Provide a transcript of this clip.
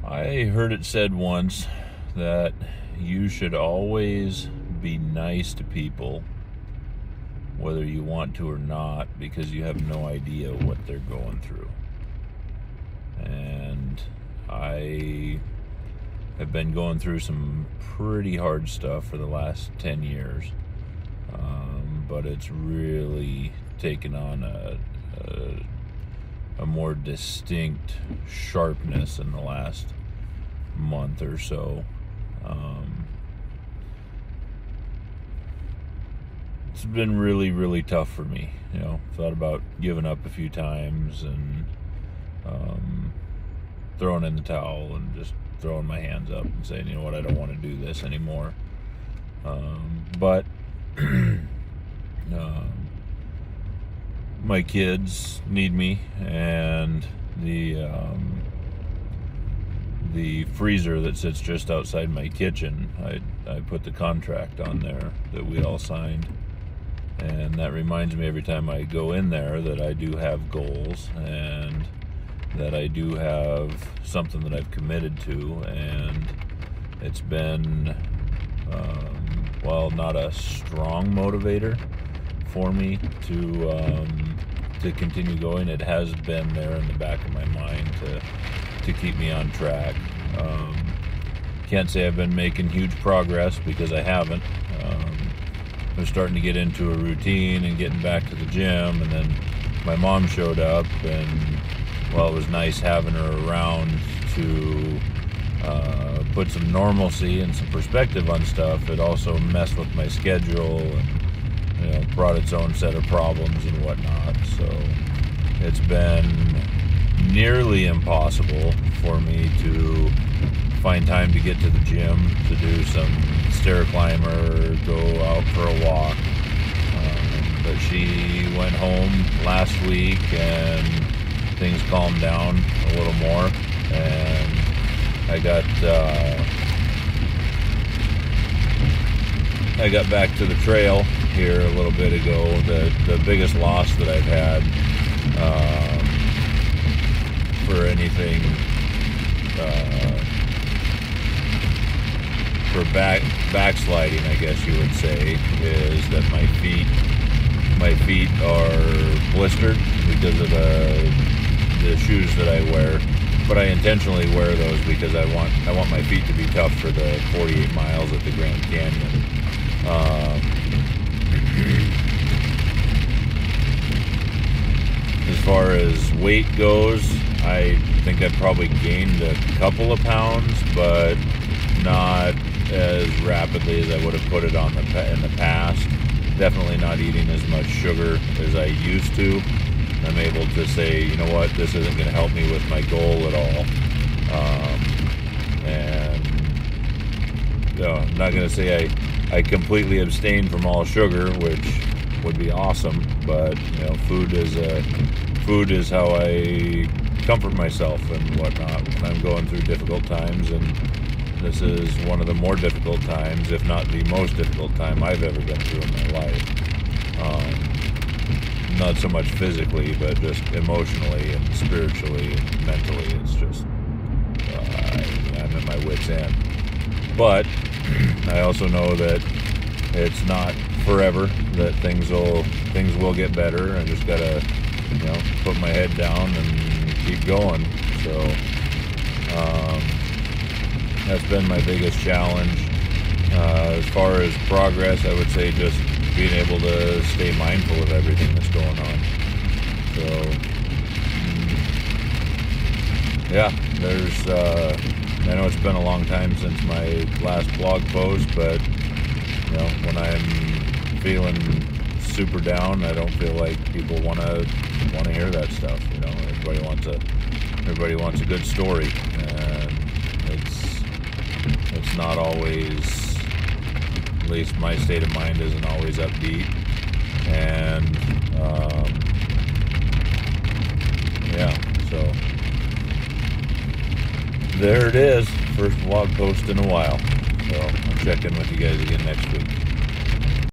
I heard it said once that you should always be nice to people, whether you want to or not, because you have no idea what they're going through. And I have been going through some pretty hard stuff for the last 10 years, but it's really taken on a more distinct sharpness in the last month or so. It's been really, really tough for me. Thought about giving up a few times and throwing in the towel and just throwing my hands up and saying, you know what, I don't want to do this anymore. But my kids need me, and the freezer that sits just outside my kitchen, I put the contract on there that we all signed, and that reminds me every time I go in there that I do have goals and that I do have something that I've committed to. And it's been not a strong motivator for me to continue going. It has been there in the back of my mind to keep me on track. Can't say I've been making huge progress, because I haven't. I'm starting to get into a routine and getting back to the gym, and then my mom showed up, and while it was nice having her around to put some normalcy and some perspective on stuff, it also messed with my schedule and brought its own set of problems and whatnot. So it's been nearly impossible for me to find time to get to the gym, to do some stair climber, go out for a walk. But she went home last week and things calmed down a little more, and I got back to the trail here a little bit ago. The biggest loss that I've had for anything for backsliding, I guess you would say, is that my feet are blistered because of the shoes that I wear. But I intentionally wear those because I want my feet to be tough for the 48 miles at the Grand Canyon. As far as weight goes, I think I've probably gained a couple of pounds, but not as rapidly as I would have put it on in the past. Definitely not eating as much sugar as I used to. I'm able to say, you know what, this isn't going to help me with my goal at all. I'm not going to say I completely abstain from all sugar, which would be awesome, but food is how I comfort myself and whatnot when I'm going through difficult times, and this is one of the more difficult times, if not the most difficult time I've ever been through in my life. Not so much physically, but just emotionally and spiritually and mentally. It's just I'm at my wit's end. But I also know that it's not forever, that things will get better. I just gotta put my head down and keep going. So that's been my biggest challenge. As far as progress, I would say just being able to stay mindful of everything that's going on. So I know it's been a long time since my last blog post, but when I'm feeling super down, I don't feel like people want to hear that stuff. Everybody wants a good story, and it's not always, at least my state of mind isn't always upbeat. And so there it is, first blog post in a while. So I'll check in with you guys again next week.